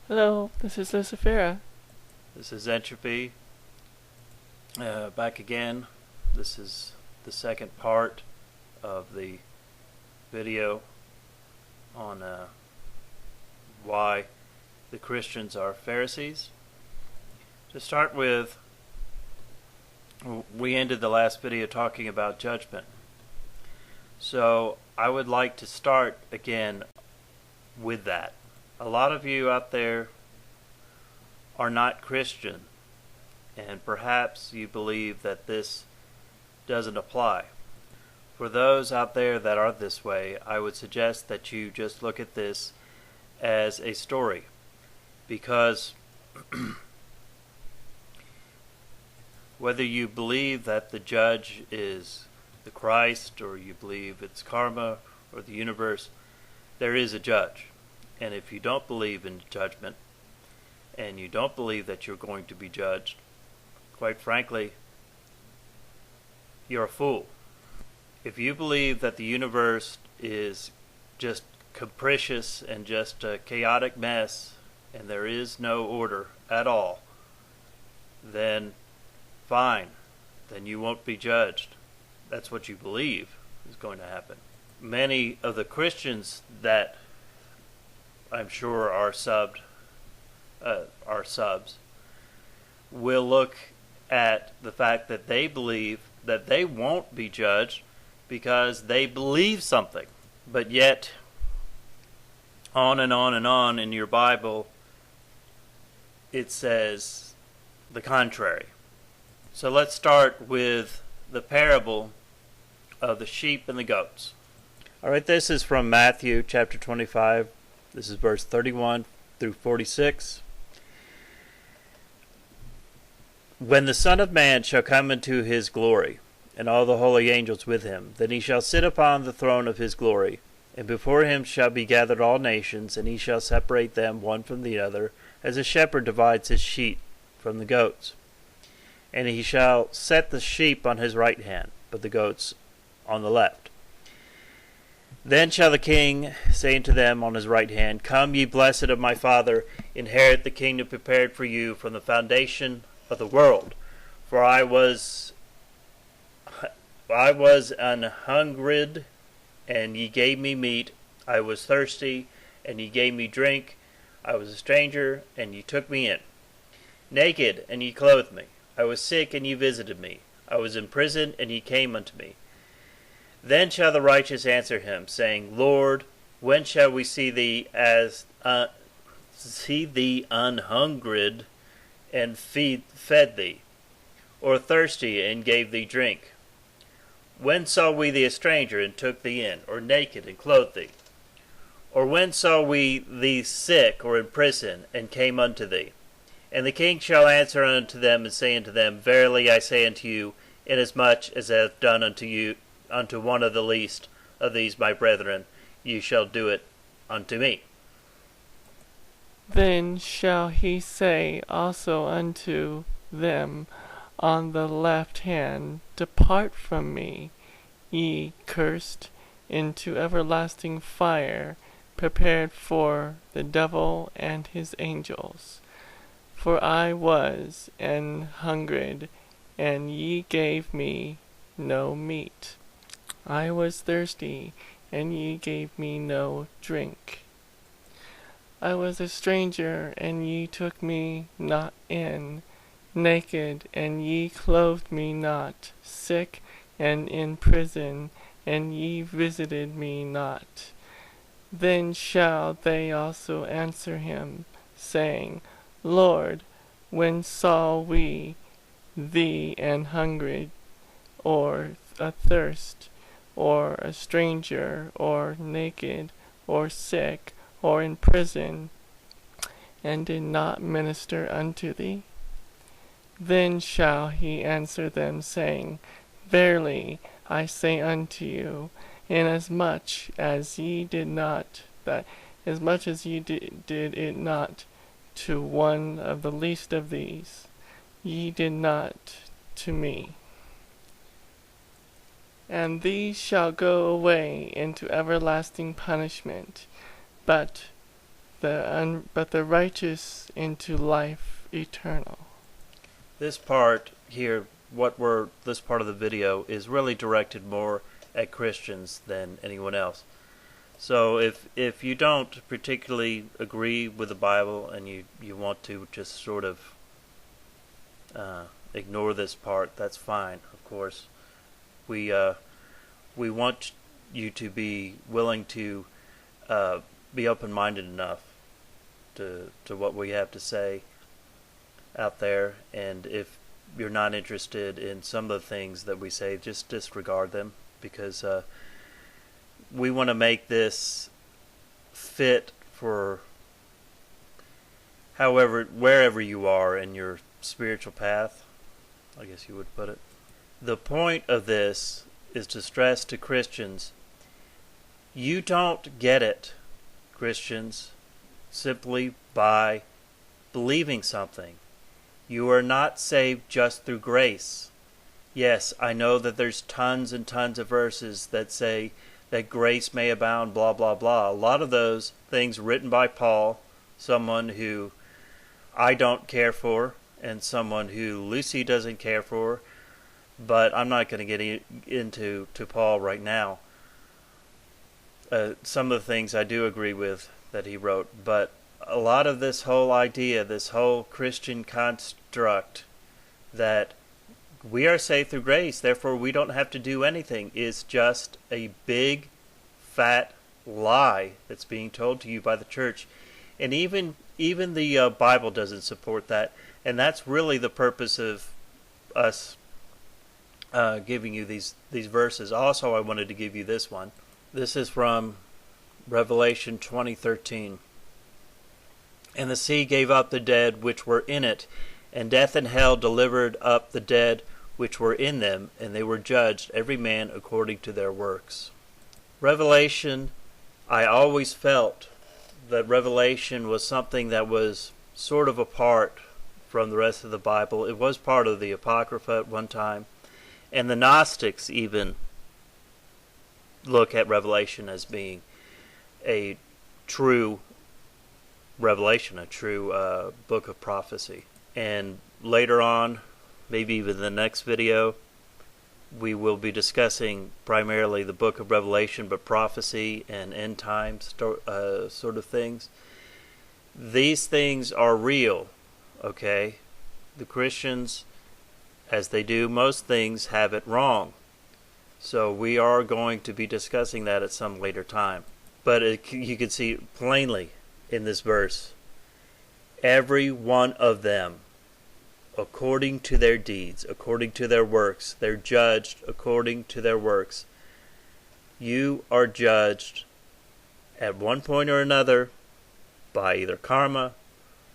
Hello, this is Lucifera. This is Entropy, back again. This is the second part of the video on why the Christians are Pharisees. To start with, we ended the last video talking about judgment. So I would like to start again with that. A lot of you out there are not Christian, and perhaps you believe that this doesn't apply. For those out there that are this way, I would suggest that you just look at this as a story, because whether you believe that the judge is the Christ, or you believe it's karma or the universe, there is a judge. And if you don't believe in judgment, and you don't believe that you're going to be judged, quite frankly, you're a fool. If you believe that the universe is just capricious and just a chaotic mess, and there is no order at all, then fine. Then you won't be judged. That's what you believe is going to happen. Many of the Christians that I'm sure are subs will look at the fact that they believe that they won't be judged because they believe something. But yet, on and on and on in your Bible, it says the contrary. So let's start with the parable of the sheep and the goats. Alright, this is from Matthew chapter 25. This is verse 31 through 46. When the Son of Man shall come into his glory, and all the holy angels with him, then he shall sit upon the throne of his glory, and before him shall be gathered all nations, and he shall separate them one from the other, as a shepherd divides his sheep from the goats. And he shall set the sheep on his right hand, but the goats on the left. Then shall the king say unto them on his right hand, Come, ye blessed of my Father, inherit the kingdom prepared for you from the foundation of the world. For I was an hungered, and ye gave me meat. I was thirsty, and ye gave me drink. I was a stranger, and ye took me in. Naked, and ye clothed me. I was sick, and ye visited me. I was in prison, and ye came unto me. Then shall the righteous answer him, saying, Lord, when shall we see thee unhungered, and fed thee, or thirsty, and gave thee drink? When saw we thee a stranger, and took thee in, or naked, and clothed thee? Or when saw we thee sick, or in prison, and came unto thee? And the king shall answer unto them, and say unto them, Verily I say unto you, inasmuch as I have done unto one of the least of these my brethren, you shall do it unto me. Then shall he say also unto them on the left hand, Depart from me, ye cursed, into everlasting fire, prepared for the devil and his angels. For I was an hungered, and ye gave me no meat. I was thirsty, and ye gave me no drink. I was a stranger, and ye took me not in. Naked, and ye clothed me not. Sick, and in prison, and ye visited me not. Then shall they also answer him, saying, Lord, when saw we thee an hungered, or athirst, or a stranger, or naked, or sick, or in prison, and did not minister unto thee? Then shall he answer them, saying, Verily I say unto you, inasmuch as ye did it not to one of the least of these, ye did not to me. And these shall go away into everlasting punishment, but but the righteous into life eternal. This part here, this part of the video is really directed more at Christians than anyone else. So if you don't particularly agree with the Bible and you want to just sort of ignore this part, that's fine, of course. We want you to be willing to be open-minded enough to what we have to say out there, and if you're not interested in some of the things that we say, just disregard them, because we want to make this fit for wherever you are in your spiritual path, I guess you would put it. The point of this is to stress to Christians, you don't get it, Christians, simply by believing something. You are not saved just through grace. Yes, I know that there's tons and tons of verses that say that grace may abound, blah, blah, blah. A lot of those things written by Paul, someone who I don't care for, and someone who Lucy doesn't care for, but I'm not going to get into Paul right now. Some of the things I do agree with that he wrote, but a lot of this whole idea, this whole Christian construct that we are saved through grace, therefore we don't have to do anything, is just a big, fat lie that's being told to you by the church. And even the Bible doesn't support that. And that's really the purpose of us giving you these verses. Also, I wanted to give you this one. This is from Revelation 20:13. And the sea gave up the dead which were in it, and death and hell delivered up the dead which were in them, and they were judged, every man according to their works. Revelation, I always felt that Revelation was something that was sort of apart from the rest of the Bible. It was part of the Apocrypha at one time, and the Gnostics even look at Revelation as being a true revelation, a true book of prophecy. And later on, maybe even the next video, we will be discussing primarily the book of Revelation, but prophecy and end times sort of things. These things are real, okay? The Christians, as they do most things, have it wrong. So we are going to be discussing that at some later time. But you can see plainly in this verse, every one of them, according to their deeds, according to their works, they're judged according to their works. You are judged at one point or another by either karma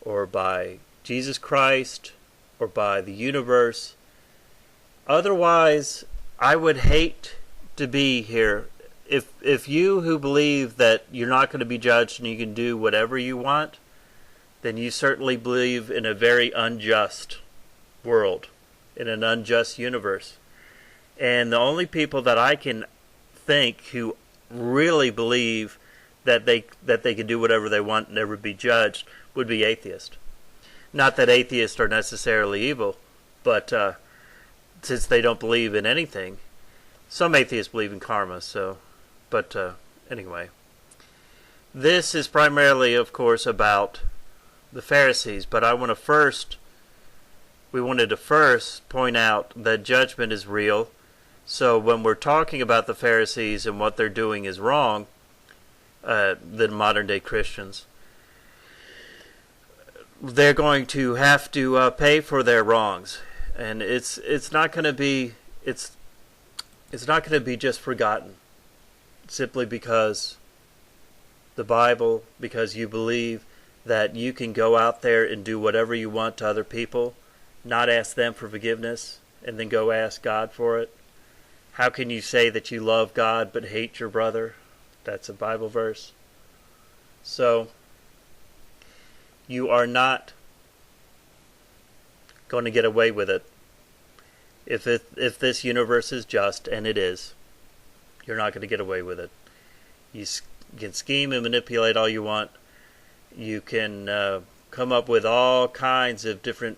or by Jesus Christ or by the universe. Otherwise, I would hate to be here. If you who believe that you're not going to be judged and you can do whatever you want, then you certainly believe in a very unjust world, in an unjust universe. And the only people that I can think who really believe that they can do whatever they want and never be judged would be atheists. Not that atheists are necessarily evil, but since they don't believe in anything, some atheists believe in karma. But anyway, this is primarily, of course, about the Pharisees. But we wanted to first point out that judgment is real. So when we're talking about the Pharisees and what they're doing is wrong, the modern day Christians, they're going to have to pay for their wrongs, and it's not going to be just forgotten simply because the Bible, because you believe that you can go out there and do whatever you want to other people, not ask them for forgiveness, and then go ask God for it. How can you say that you love God but hate your brother? That's a Bible verse. So, you are not going to get away with it. If this universe is just, and it is, you're not going to get away with it. You can scheme and manipulate all you want. You can come up with all kinds of different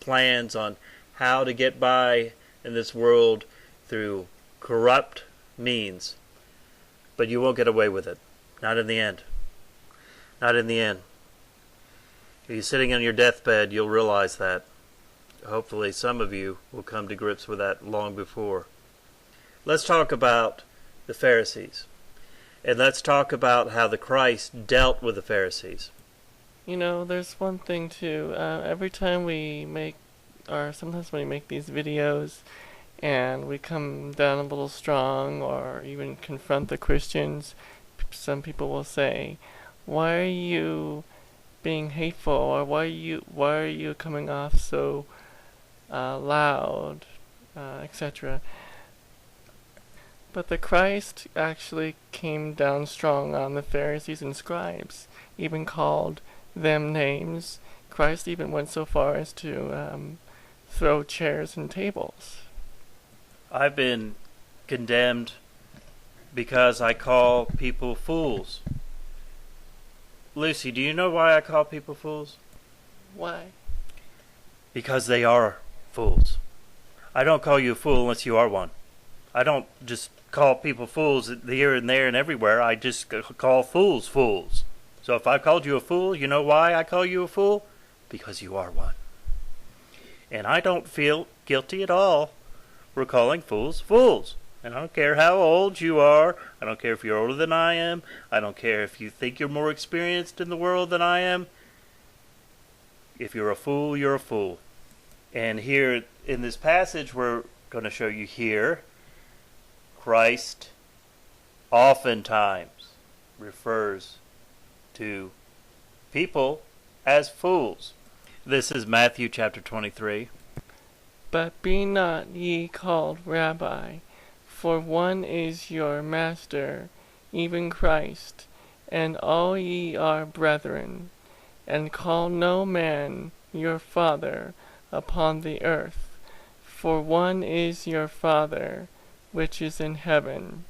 plans on how to get by in this world through corrupt means. But you won't get away with it. Not in the end. Not in the end. If you're sitting on your deathbed, you'll realize that. Hopefully some of you will come to grips with that long before. Let's talk about the Pharisees. And let's talk about how the Christ dealt with the Pharisees. You know, there's one thing too. Every time we make, or sometimes when we make these videos, and we come down a little strong, or even confront the Christians, some people will say, "Why are you being hateful?" or "Why are you coming off so loud?" etc. But the Christ actually came down strong on the Pharisees and Scribes, even called them names. Christ even went so far as to throw chairs and tables. I've been condemned because I call people fools. Lucy, do you know why I call people fools? Why? Because they are fools. I don't call you a fool unless you are one. I don't just call people fools here and there and everywhere. I just call fools fools. So if I called you a fool, you know why I call you a fool? Because you are one. And I don't feel guilty at all for calling fools fools. And I don't care how old you are. I don't care if you're older than I am. I don't care if you think you're more experienced in the world than I am. If you're a fool, you're a fool. And here in this passage we're going to show you here, Christ oftentimes refers to people as fools. This is Matthew chapter 23. But be not ye called Rabbi, for one is your Master, even Christ, and all ye are brethren. And call no man your Father upon the earth, for one is your Father, which is in heaven.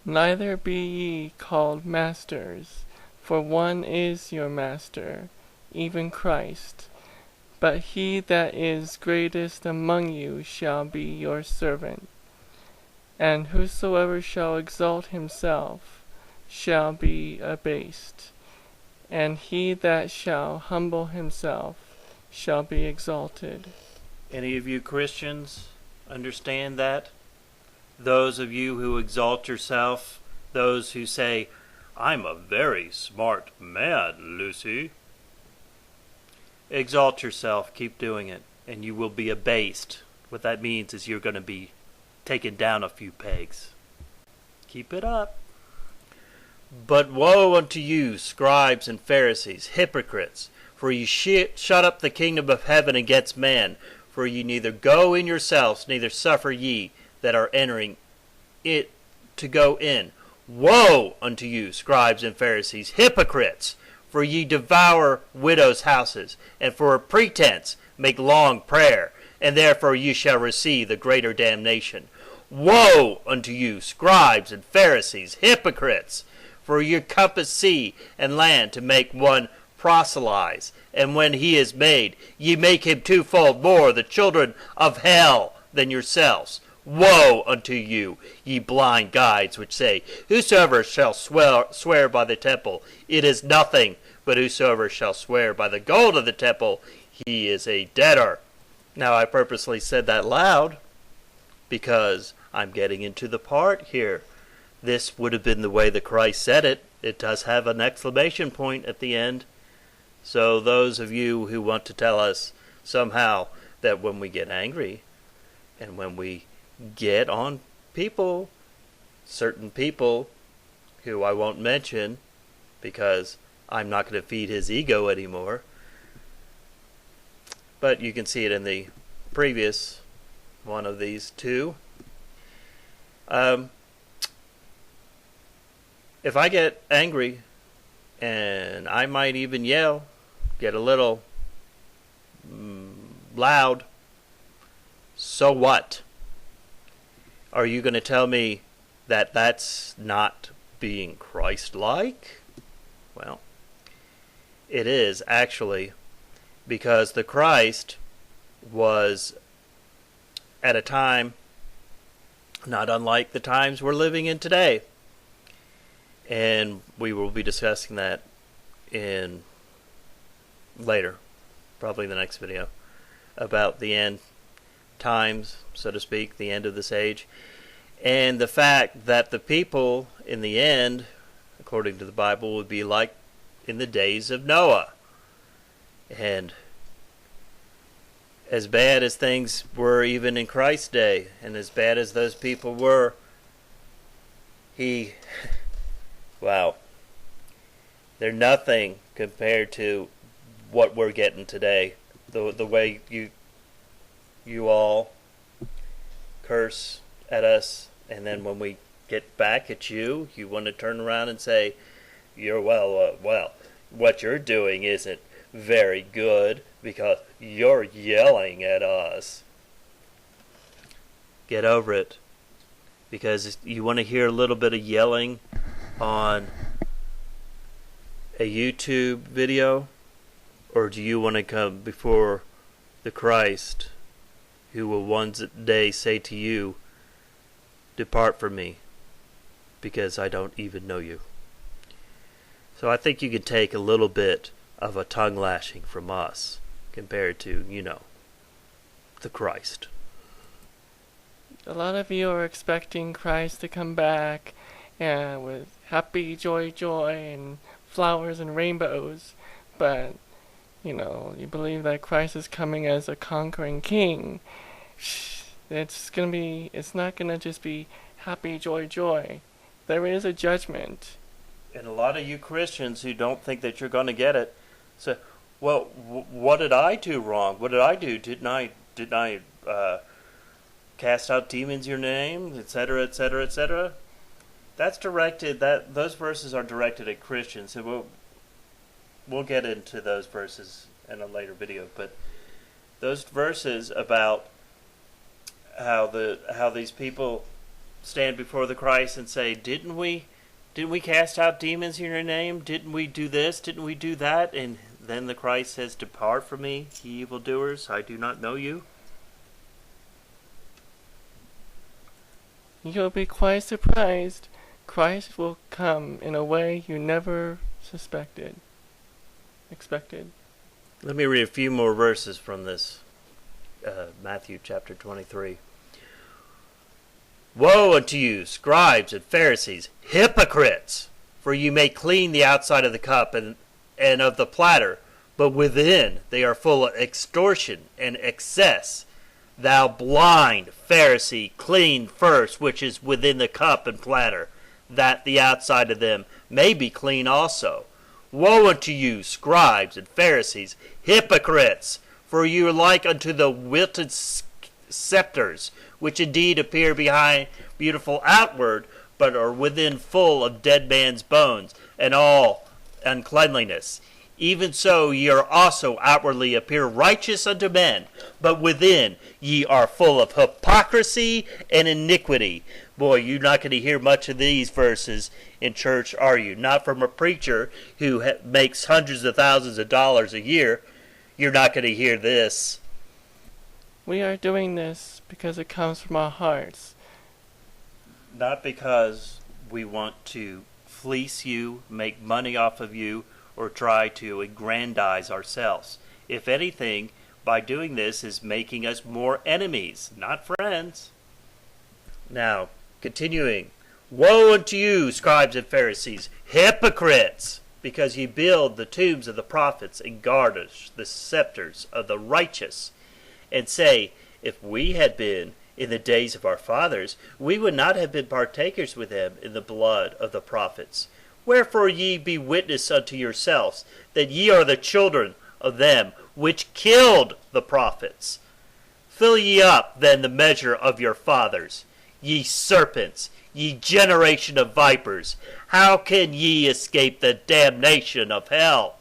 Neither be ye called masters, for one is your Master, even Christ. But he that is greatest among you shall be your servant. And whosoever shall exalt himself shall be abased, and he that shall humble himself shall be exalted. Any of you Christians understand that? Those of you who exalt yourself, those who say, "I'm a very smart man, Lucy." Exalt yourself, keep doing it, and you will be abased. What that means is you're going to be taken down a few pegs. Keep it up. But woe unto you, scribes and Pharisees, hypocrites, for ye shut up the kingdom of heaven against man, for ye neither go in yourselves, neither suffer ye that are entering it to go in. Woe unto you, scribes and Pharisees, hypocrites! For ye devour widows' houses, and for a pretense make long prayer, and therefore ye shall receive the greater damnation. Woe unto you, scribes and Pharisees, hypocrites! For ye compass sea and land to make one proselyte, and when he is made, ye make him twofold more the children of hell than yourselves. Woe unto you, ye blind guides, which say, Whosoever shall swear by the temple, it is nothing, but whosoever shall swear by the gold of the temple, he is a debtor. Now I purposely said that loud, because I'm getting into the part here. This would have been the way that Christ said it. It does have an exclamation point at the end. So those of you who want to tell us somehow that when we get angry, and when we get on people, certain people who I won't mention because I'm not going to feed his ego anymore, but you can see it in the previous one of these two. If I get angry, and I might even yell, get a little loud, so what? Are you going to tell me that that's not being Christ-like? Well, It is, actually, because the Christ was at a time not unlike the times we're living in today. And we will be discussing that in later, probably the next video, about the end times, so to speak, the end of this age. And the fact that the people in the end, according to the Bible, would be like in the days of Noah. And as bad as things were even in Christ's day, and as bad as those people were, wow, they're nothing compared to what we're getting today. The way you all curse at us, and then when we get back at you, you want to turn around and say, well, what you're doing isn't very good because you're yelling at us. Get over it. Because you want to hear a little bit of yelling on a YouTube video, or do you want to come before the Christ, who will one day say to you, "Depart from me, because I don't even know you"? So I think you can take a little bit of a tongue lashing from us compared to, the Christ. A lot of you are expecting Christ to come back with happy, joy, and flowers and rainbows, but, you believe that Christ is coming as a conquering king. It's not gonna just be happy, joy. There is a judgment. And a lot of you Christians who don't think that you're going to get it say, well, what did I do wrong? What did I do? Didn't I cast out demons in your name, etc., etc., etc.? That's directed. Those verses are directed at Christians. So we'll get into those verses in a later video. But those verses about how these people stand before the Christ and say, Didn't we cast out demons in your name? Didn't we do this? Didn't we do that? And then the Christ says, "Depart from me, ye evildoers, I do not know you." You'll be quite surprised. Christ will come in a way you never expected. Let me read a few more verses from this Matthew chapter 23. Woe unto you, scribes and Pharisees, hypocrites! For you may clean the outside of the cup and of the platter, but within they are full of extortion and excess. Thou blind Pharisee, clean first which is within the cup and platter, that the outside of them may be clean also. Woe unto you, scribes and Pharisees, hypocrites! For you are like unto the wilted scepters, which indeed appear behind beautiful outward, but are within full of dead man's bones, and all uncleanliness. Even so ye are also outwardly appear righteous unto men, but within ye are full of hypocrisy and iniquity. Boy, you're not going to hear much of these verses in church, are you? Not from a preacher who makes hundreds of thousands of dollars a year. You're not going to hear this. We are doing this because it comes from our hearts. Not because we want to fleece you, make money off of you, or try to aggrandize ourselves. If anything, by doing this is making us more enemies, not friends. Now, continuing. Woe unto you, scribes and Pharisees, hypocrites! Because ye build the tombs of the prophets and garnish the scepters of the righteous, and say, If we had been in the days of our fathers, we would not have been partakers with them in the blood of the prophets. Wherefore ye be witness unto yourselves, that ye are the children of them which killed the prophets. Fill ye up then the measure of your fathers, ye serpents, ye generation of vipers. How can ye escape the damnation of hell?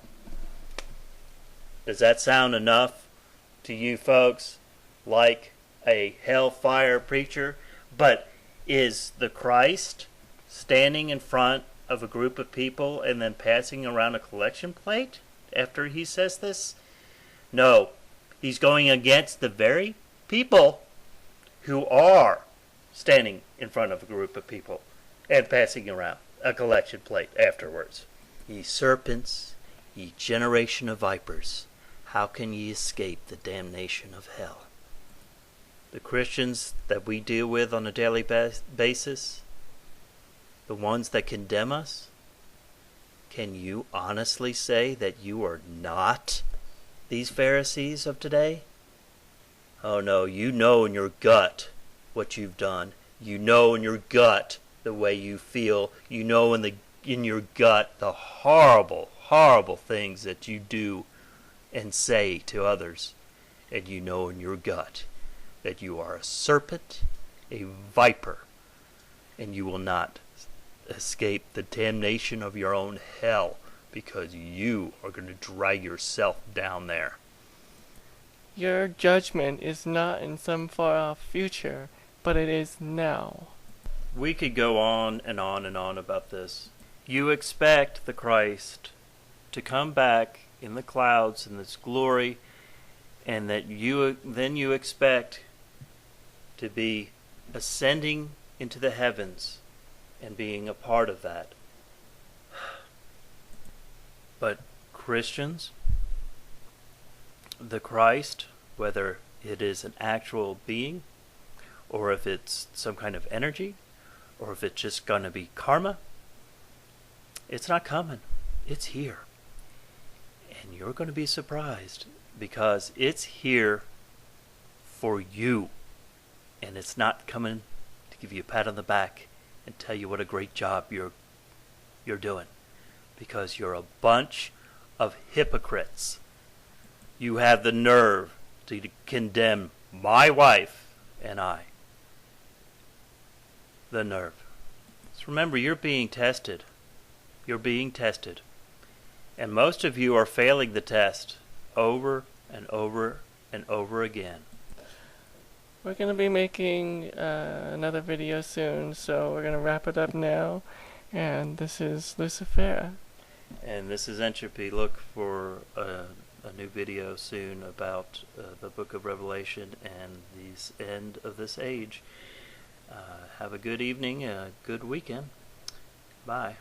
Does that sound enough to you folks like a hellfire preacher? But is the Christ standing in front of a group of people and then passing around a collection plate? after he says this? No, he's going against the very people who are standing in front of a group of people and passing around a collection plate afterwards. Ye serpents, ye generation of vipers, how can ye escape the damnation of hell? The Christians that we deal with on a daily basis, the ones that condemn us, can you honestly say that you are not these Pharisees of today? Oh no, you know in your gut what you've done. You know in your gut the way you feel. You know in your gut the horrible, horrible things that you do and say to others. And you know in your gut that you are a serpent, a viper, and you will not escape the damnation of your own hell, because you are going to drag yourself down there. Your judgment is not in some far-off future, but it is now. We could go on and on and on about this. You expect the Christ to come back in the clouds in this glory, and that you expect to be ascending into the heavens and being a part of that. But Christians, the Christ, whether it is an actual being, or if it's some kind of energy, or if it's just going to be karma, it's not coming. It's here. And you're going to be surprised, because it's here for you. And it's not coming to give you a pat on the back and tell you what a great job you're doing, because you're a bunch of hypocrites. You have the nerve to condemn my wife and I. The nerve. So remember, you're being tested. You're being tested. And most of you are failing the test over and over and over again. We're going to be making another video soon, so we're going to wrap it up now. And this is Lucifera. And this is Entropy. Look for a new video soon about the book of Revelation and the end of this age. Have a good evening, a good weekend. Bye.